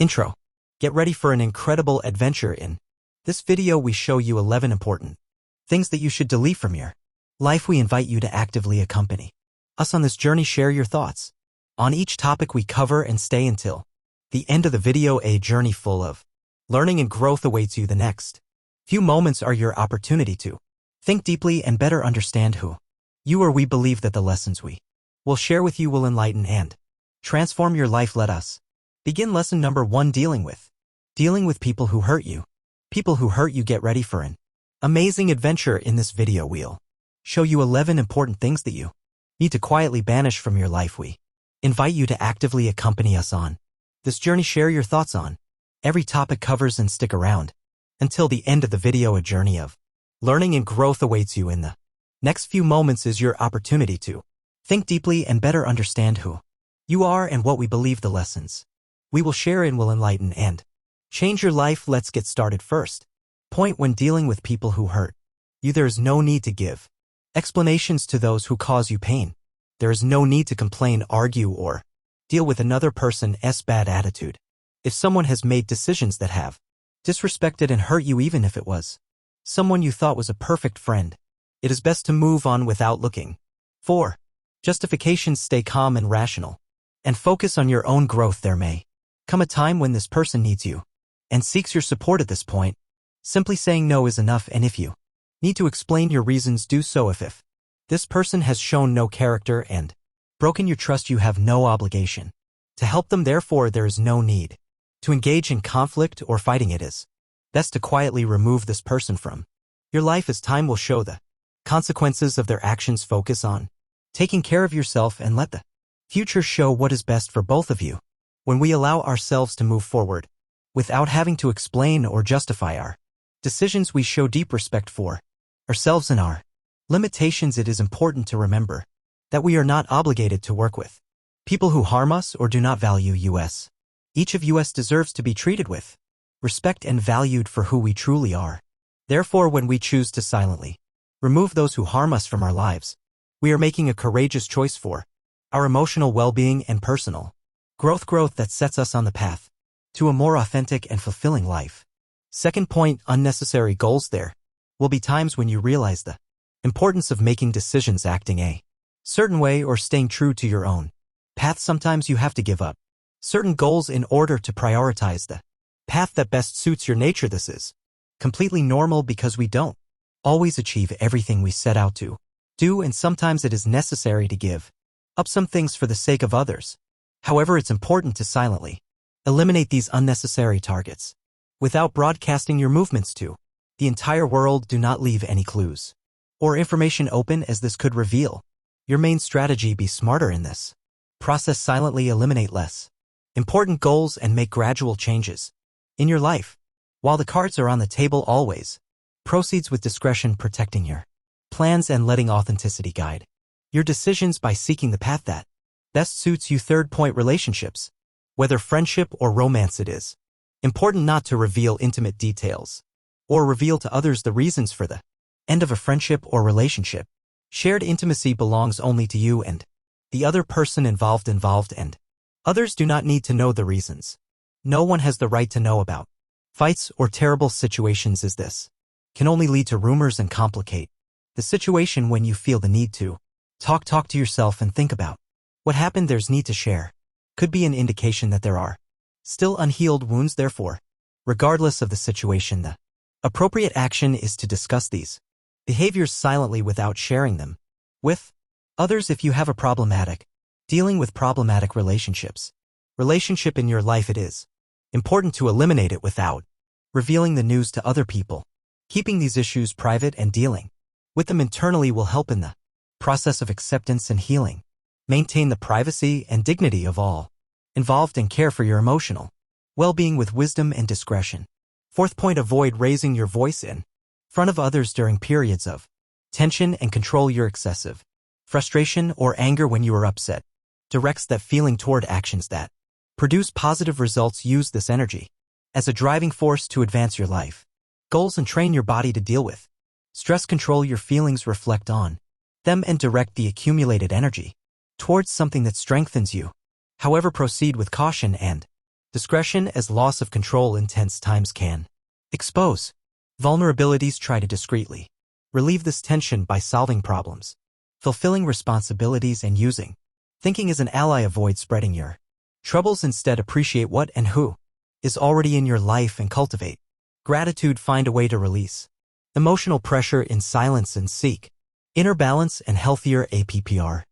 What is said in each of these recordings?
Intro. Get ready for an incredible adventure in this video. We show you 11 important things that you should delete from your life. We invite you to actively accompany us on this journey. Share your thoughts on each topic we cover and stay until the end of the video. A journey full of learning and growth awaits you. The next few moments are your opportunity to think deeply and better understand who you are. We believe that the lessons we will share with you will enlighten and transform your life. Let us begin. Lesson number 1: dealing with people who hurt you. People who hurt you. Get ready for an amazing adventure. In this video, we'll show you 11 important things that you need to quietly banish from your life. We invite you to actively accompany us on this journey. Share your thoughts on every topic covers and stick around until the end of the video. A journey of learning and growth awaits you. In the next few moments is your opportunity to think deeply and better understand who you are and what we believe. The lessons we will share and will enlighten and change your life. Let's get started. First point: when dealing with people who hurt you, there is no need to give explanations to those who cause you pain. There is no need to complain, argue, or deal with another person's bad attitude. If someone has made decisions that have disrespected and hurt you, even if it was someone you thought was a perfect friend, it is best to move on without looking for justifications. Stay calm and rational and focus on your own growth. There may come a time when this person needs you and seeks your support. At this point, simply saying no is enough, and if you need to explain your reasons, do so. If this person has shown no character and broken your trust, you have no obligation to help them. Therefore, there is no need to engage in conflict or fighting. It is best to quietly remove this person from your life, as time will show the consequences of their actions. Focus on taking care of yourself and let the future show what is best for both of you. When we allow ourselves to move forward without having to explain or justify our decisions, we show deep respect for ourselves and our limitations. It is important to remember that we are not obligated to work with people who harm us or do not value us. Each of us deserves to be treated with respect and valued for who we truly are. Therefore, when we choose to silently remove those who harm us from our lives, we are making a courageous choice for our emotional well-being and personal growth that sets us on the path to a more authentic and fulfilling life. Second point: unnecessary goals. There will be times when you realize the importance of making decisions, acting a certain way, or staying true to your own path. Sometimes you have to give up certain goals in order to prioritize the path that best suits your nature. This is completely normal because we don't always achieve everything we set out to do, and sometimes it is necessary to give up some things for the sake of others. However, it's important to silently eliminate these unnecessary targets without broadcasting your movements to the entire world. Do not leave any clues or information open, as this could reveal your main strategy. Be smarter in this process. Silently eliminate less important goals and make gradual changes in your life. While the cards are on the table, always proceeds with discretion, protecting your plans and letting authenticity guide your decisions by seeking the path that best suits you. Third point: relationships. Whether friendship or romance, it is important not to reveal intimate details or reveal to others the reasons for the end of a friendship or relationship. Shared intimacy belongs only to you and the other person involved, and others do not need to know the reasons. No one has the right to know about fights or terrible situations, as this can only lead to rumors and complicate the situation. When you feel the need to talk to yourself and think about what happened, there's need to share could be an indication that there are still unhealed wounds. Therefore, regardless of the situation, the appropriate action is to discuss these behaviors silently without sharing them with others. If you have a dealing with problematic relationship in your life, it is important to eliminate it without revealing the news to other people. Keeping these issues private and dealing with them internally will help in the process of acceptance and healing. Maintain the privacy and dignity of all involved and care for your emotional well-being with wisdom and discretion. Fourth point: avoid raising your voice in front of others during periods of tension, and control your excessive frustration or anger. When you are upset, directs that feeling toward actions that produce positive results. Use this energy as a driving force to advance your life goals and train your body to deal with stress. Control your feelings, reflect on them, and direct the accumulated energy towards something that strengthens you. However, proceed with caution and Discretion as loss of control in tense times can expose vulnerabilities. Try to discreetly relieve this tension by solving problems, fulfilling responsibilities, and using thinking as an ally. Avoid spreading your troubles. Instead, appreciate what and who is already in your life and cultivate gratitude. Find a way to release emotional pressure in silence and seek inner balance and healthier APPR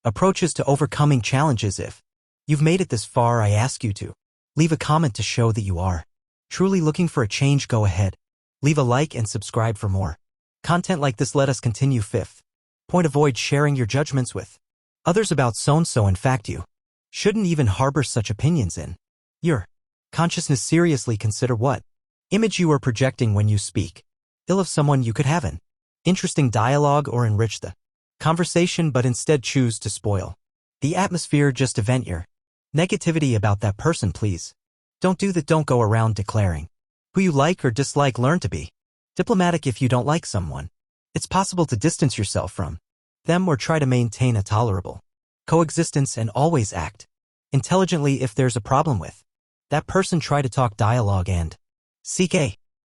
approaches to overcoming challenges. If you've made it this far, I ask you to leave a comment to show that you are truly looking for a change. Go ahead, leave a like and subscribe for more content like this. Let us continue. Fifth point, avoid sharing your judgments with others about so-and-so. In fact, you shouldn't even harbor such opinions in your consciousness. Seriously consider what image you are projecting when you speak ill of someone. You could have an interesting dialogue or enrich the conversation, but instead choose to spoil the atmosphere. Just vent your negativity about that person. Please don't do that. Don't go around declaring who you like or dislike. Learn to be diplomatic. If you don't like someone, it's possible to distance yourself from them or try to maintain a tolerable coexistence, and always act intelligently. If there's a problem with that person, try to talk dialogue and seek a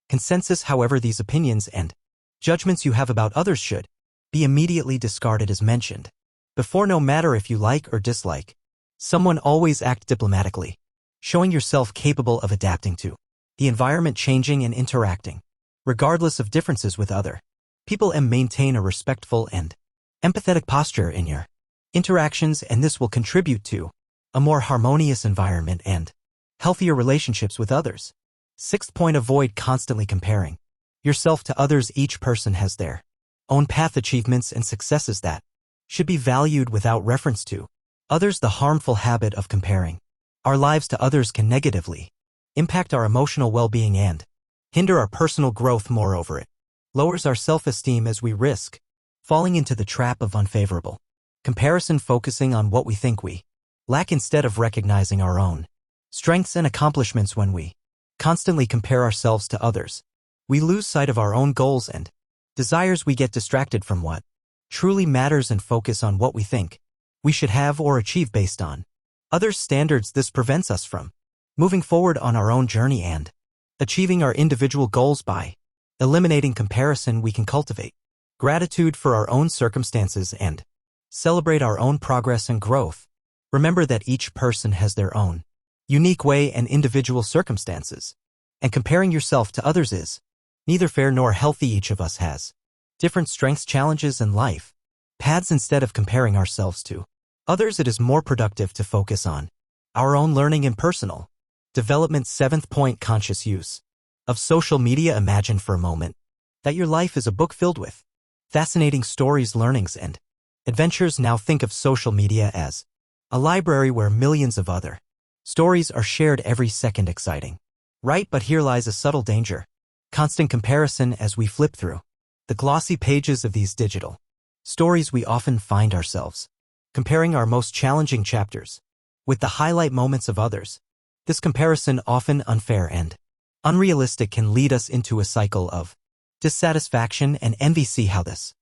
consensus. However, these opinions and judgments you have about others should be immediately discarded. As mentioned before, no matter if you like or dislike someone, always act diplomatically, showing yourself capable of adapting to the environment, changing and interacting regardless of differences with other people, and maintain a respectful and empathetic posture in your interactions, and this will contribute to a more harmonious environment and healthier relationships with others. Sixth point, avoid constantly comparing yourself to others. Each person has their own path, achievements, and successes that should be valued without reference to others. The harmful habit of comparing our lives to others can negatively impact our emotional well-being and hinder our personal growth. Moreover, it lowers our self-esteem as we risk falling into the trap of unfavorable comparison, focusing on what we think we lack instead of recognizing our own strengths and accomplishments. When we constantly compare ourselves to others, we lose sight of our own goals and desires. We get distracted from what truly matters and focus on what we think we should have or achieve based on others' standards. This prevents us from moving forward on our own journey and achieving our individual goals. By eliminating comparison, we can cultivate gratitude for our own circumstances and celebrate our own progress and growth. Remember that each person has their own unique way and individual circumstances, and comparing yourself to others is neither fair nor healthy. Each of us has different strengths, challenges, and life paths. Instead of comparing ourselves to others, it is more productive to focus on our own learning and personal development. Seventh point, conscious use of social media. Imagine for a moment that your life is a book filled with fascinating stories, learnings, and adventures. Now think of social media as a library where millions of other stories are shared every second. Exciting, right? But here lies a subtle danger: constant comparison. As we flip through the glossy pages of these digital stories, we often find ourselves comparing our most challenging chapters with the highlight moments of others. This comparison, often unfair and unrealistic, can lead us into a cycle of dissatisfaction and envy. See how this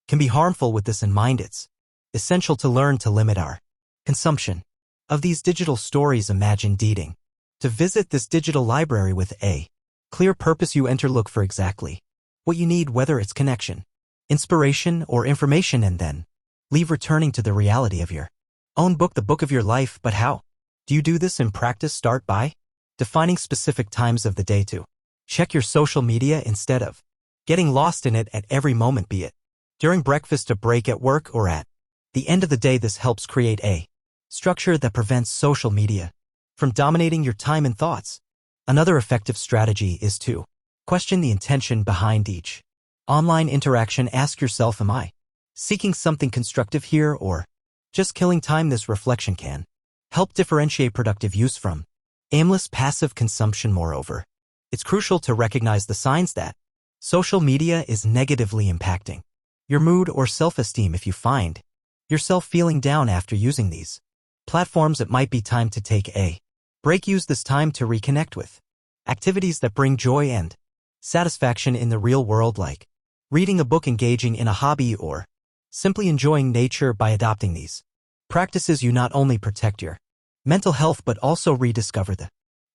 can be harmful. With this in mind, it's essential to learn to limit our consumption of these digital stories. Imagine needing to visit this digital library with a clear purpose. You enter, look for exactly what you need, whether it's connection, inspiration, or information, and then leave, returning to the reality of your own book, the book of your life. But how do you do this in practice? Start by defining specific times of the day to check your social media instead of getting lost in it at every moment, be it during breakfast, a break at work, or at the end of the day. This helps create a structure that prevents social media from dominating your time and thoughts. Another effective strategy is to question the intention behind each online interaction. Ask yourself, am I seeking something constructive here or just killing time? This reflection can help differentiate productive use from aimless passive consumption. Moreover, it's crucial to recognize the signs that social media is negatively impacting your mood or self-esteem. If you find yourself feeling down after using these platforms, it might be time to take a break. Use this time to reconnect with activities that bring joy and satisfaction in the real world, like reading a book, engaging in a hobby, or simply enjoying nature. By adopting these practices, you not only protect your mental health but also rediscover the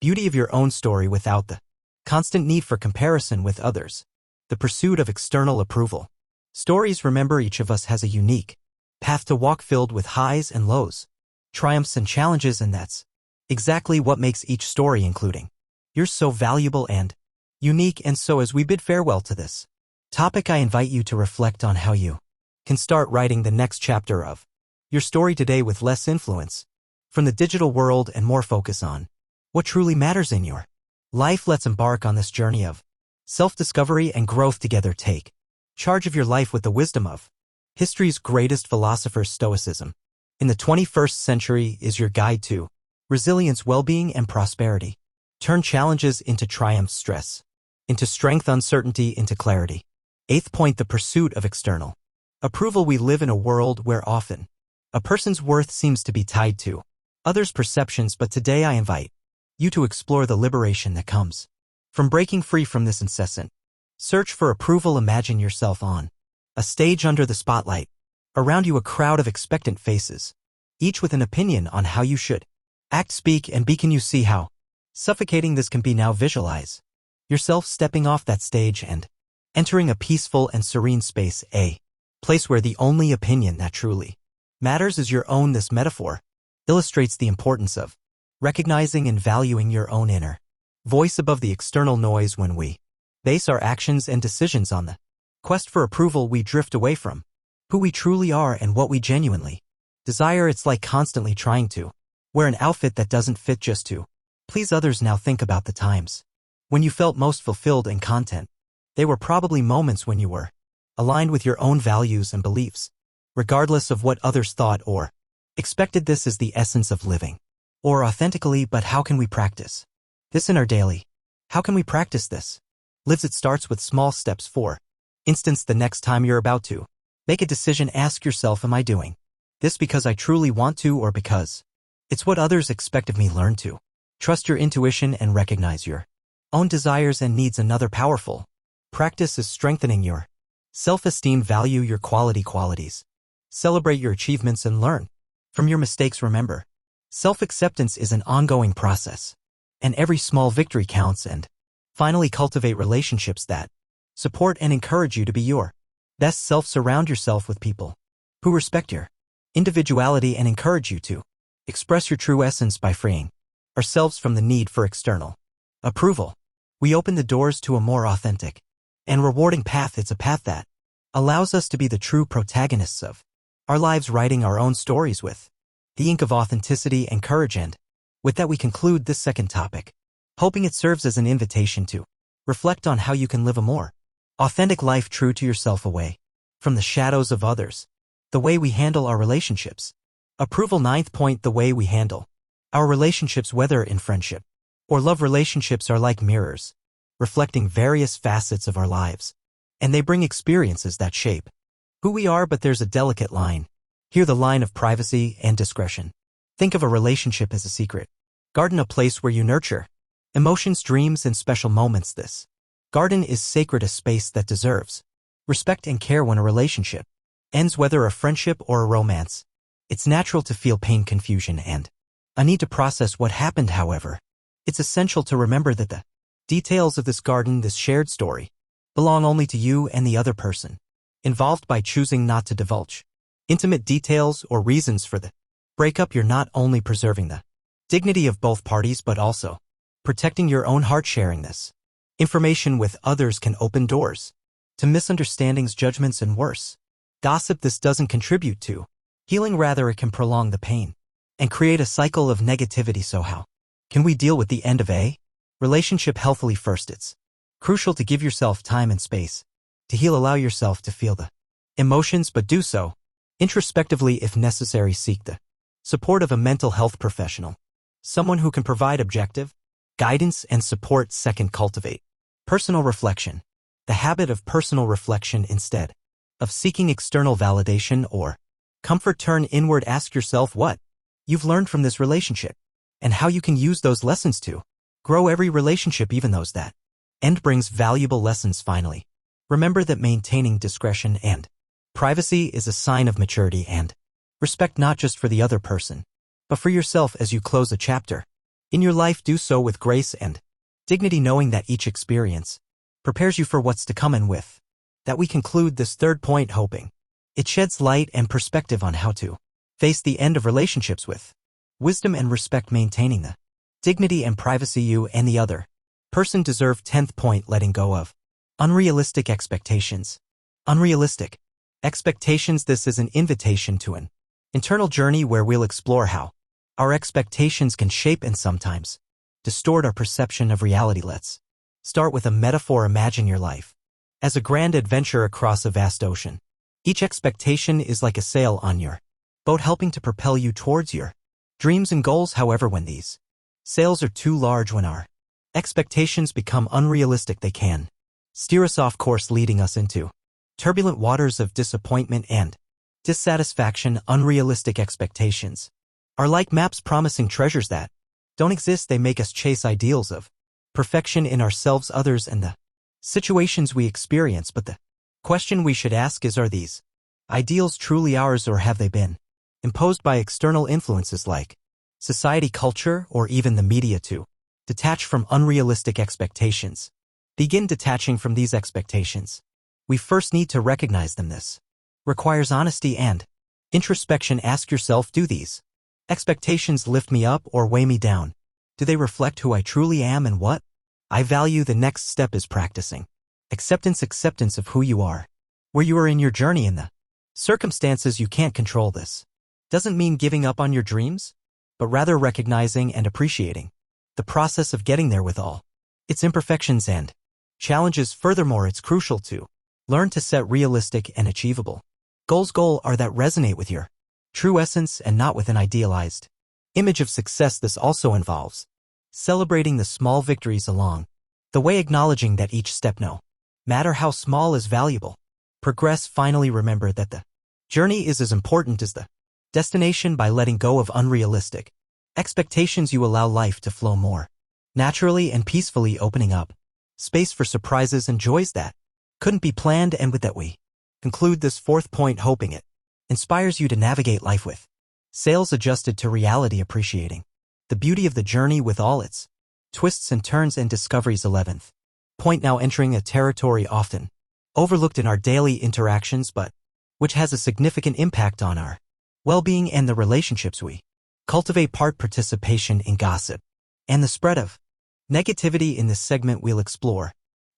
beauty of your own story without the constant need for comparison with others, the pursuit of external approval. Stories. Remember, each of us has a unique path to walk filled with highs and lows, triumphs and challenges, and that's exactly what makes each story, including yours, so valuable and unique. And so as we bid farewell to this topic, I invite you to reflect on how you can start writing the next chapter of your story today with less influence from the digital world and more focus on what truly matters in your life. Let's embark on this journey of self-discovery and growth together. Take charge of your life with the wisdom of history's greatest philosophers. Stoicism in the 21st century is your guide to resilience, well-being, and prosperity. Turn challenges into triumphs, stress into strength, uncertainty into clarity. 8th point, the pursuit of external approval. We live in a world where often a person's worth seems to be tied to others' perceptions, but today I invite you to explore the liberation that comes from breaking free from this incessant search for approval. Imagine yourself on a stage under the spotlight. Around you a crowd of expectant faces, each with an opinion on how you should act, speak, and be. Can you see how suffocating this can be? Now visualize yourself stepping off that stage and entering a peaceful and serene space, a place where the only opinion that truly matters is your own. This metaphor illustrates the importance of recognizing and valuing your own inner voice above the external noise. When we base our actions and decisions on the quest for approval, we drift away from who we truly are and what we genuinely desire. It's like constantly trying to wear an outfit that doesn't fit just to please others. Now think about the times when you felt most fulfilled and content. They were probably moments when you were aligned with your own values and beliefs, regardless of what others thought or expected. This is the essence of living or authentically. But how can we practice this in our daily? How can we practice this lives? It starts with small steps. For instance, the next time you're about to make a decision, ask yourself, am I doing this because I truly want to or because it's what others expect of me? Learn to trust your intuition and recognize your own desires and needs. Another powerful practice is strengthening your self-esteem. Value your qualities. Celebrate your achievements and learn from your mistakes. Remember, self-acceptance is an ongoing process, and every small victory counts. And finally, cultivate relationships that support and encourage you to be your best self. Surround yourself with people who respect your individuality and encourage you to express your true essence. By freeing ourselves from the need for external approval, we open the doors to a more authentic and rewarding path. It's a path that allows us to be the true protagonists of our lives, writing our own stories with the ink of authenticity and courage. And with that, we conclude this second topic, hoping it serves as an invitation to reflect on how you can live a more authentic life, true to yourself, away from the shadows of others. The way we handle our relationships. Approval. 9th point, the way we handle our relationships, whether in friendship or love. Relationships are like mirrors, reflecting various facets of our lives, and they bring experiences that shape who we are. But there's a delicate line here, the line of privacy and discretion. Think of a relationship as a secret garden, a place where you nurture emotions, dreams, and special moments. This garden is sacred, a space that deserves respect and care. When a relationship ends, whether a friendship or a romance, it's natural to feel pain, confusion, and a need to process what happened. However, it's essential to remember that the details of this garden, this shared story, belong only to you and the other person involved. By choosing not to divulge intimate details or reasons for the breakup, you're not only preserving the dignity of both parties, but also protecting your own heart. Sharing this information with others can open doors to misunderstandings, judgments, and worse, gossip. This doesn't contribute to healing, rather it can prolong the pain and create a cycle of negativity. So how can we deal with the end of a relationship healthily? First, it's crucial to give yourself time and space to heal. Allow yourself to feel the emotions, but do so introspectively. If necessary, seek the support of a mental health professional, someone who can provide objective guidance and support. Second, cultivate personal reflection. The habit of personal reflection instead of seeking external validation or comfort. Turn inward. Ask yourself what you've learned from this relationship and how you can use those lessons to grow. Every relationship, even those that end, brings valuable lessons. Finally, remember that maintaining discretion and privacy is a sign of maturity and respect, not just for the other person, but for yourself. As you close a chapter, In your life, do so with grace and dignity, knowing that each experience prepares you for what's to come, and with that we conclude this third point, hoping it sheds light and perspective on how to face the end of relationships with wisdom and respect, maintaining the dignity and privacy you and the other person deserve. 10th point, letting go of unrealistic expectations. Unrealistic expectations. This is an invitation to an internal journey where we'll explore how our expectations can shape and sometimes distort our perception of reality. Let's start with a metaphor. Imagine your life as a grand adventure across a vast ocean. Each expectation is like a sail on your boat, helping to propel you towards your dreams and goals. However, when these sails are too large, when our expectations become unrealistic, they can steer us off course, leading us into turbulent waters of disappointment and dissatisfaction. Unrealistic expectations are like maps promising treasures that don't exist. They make us chase ideals of perfection in ourselves, others, and the situations we experience. But the question we should ask is, are these ideals truly ours, or have they been imposed by external influences like society, culture, or even the media? To detach from unrealistic expectations, begin detaching from these expectations, we first need to recognize them. This requires honesty and introspection. Ask yourself, do these expectations lift me up or weigh me down? Do they reflect who I truly am and what I value? The next step is practicing acceptance of who you are, where you are in your journey, in the circumstances you can't control. This doesn't mean giving up on your dreams, but rather recognizing and appreciating the process of getting there with all its imperfections and challenges. Furthermore, it's crucial to learn to set realistic and achievable goals that resonate with your true essence and not with an idealized image of success. This also involves celebrating the small victories along the way, acknowledging that each step, no matter how small, is valuable progress. Finally, remember that the journey is as important as the destination. By letting go of unrealistic expectations, you allow life to flow more naturally and peacefully, opening up space for surprises and joys that couldn't be planned. And with that, we conclude this fourth point, hoping it inspires you to navigate life with sails adjusted to reality, appreciating the beauty of the journey with all its twists and turns and discoveries. 11th point, now entering a territory often overlooked in our daily interactions, but which has a significant impact on our well-being and the relationships we cultivate. Part participation in gossip and the spread of negativity. In this segment, we'll explore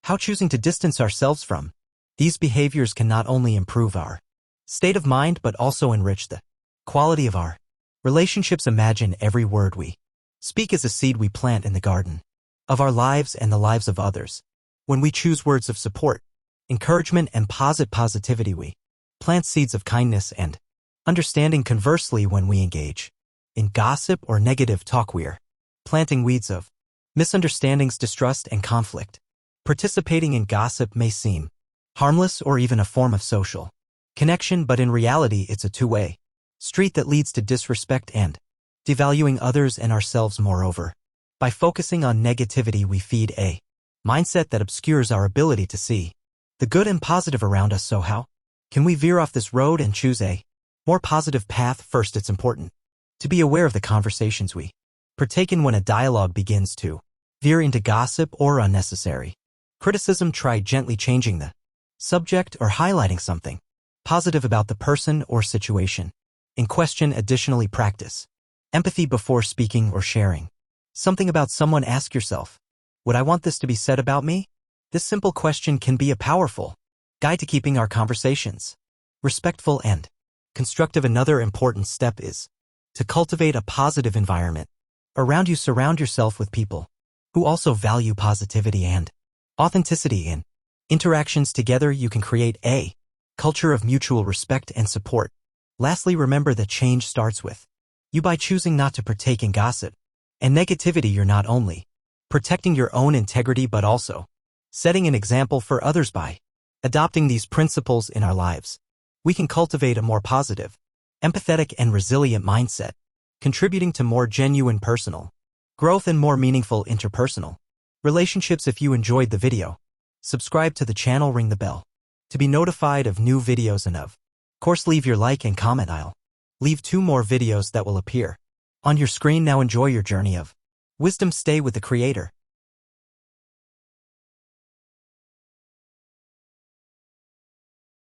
how choosing to distance ourselves from these behaviors can not only improve our state of mind, but also enrich the quality of our relationships. Imagine every word we speak as a seed we plant in the garden of our lives and the lives of others. When we choose words of support, encouragement, and positivity, we plant seeds of kindness and understanding. Conversely, when we engage in gossip or negative talk, we're planting weeds of misunderstandings, distrust, and conflict. Participating in gossip may seem harmless or even a form of social connection, but in reality, it's a two-way street that leads to disrespect and devaluing others and ourselves. Moreover, by focusing on negativity, we feed a mindset that obscures our ability to see the good and positive around us. So how can we veer off this road and choose a more positive path? First, it's important to be aware of the conversations we partake in. When a dialogue begins to veer into gossip or unnecessary criticism, try gently changing the subject or highlighting something positive about the person or situation in question. Additionally, practice empathy before speaking or sharing something about someone. Ask yourself, would I want this to be said about me? This simple question can be a powerful guide to keeping our conversations respectful and constructive. Another important step is to cultivate a positive environment around you. Surround yourself with people who also value positivity and authenticity. In interactions together, you can create a culture of mutual respect and support. Lastly, remember that change starts with you. By choosing not to partake in gossip and negativity, you're not only protecting your own integrity, but also setting an example for others. By adopting these principles in our lives, we can cultivate a more positive, empathetic, and resilient mindset, contributing to more genuine personal growth and more meaningful interpersonal relationships. If you enjoyed the video, subscribe to the channel, ring the bell to be notified of new videos, and of course leave your like and comment. I'll leave 2 more videos that will appear on your screen. Now enjoy your journey of Wisdom, stay with the Creator.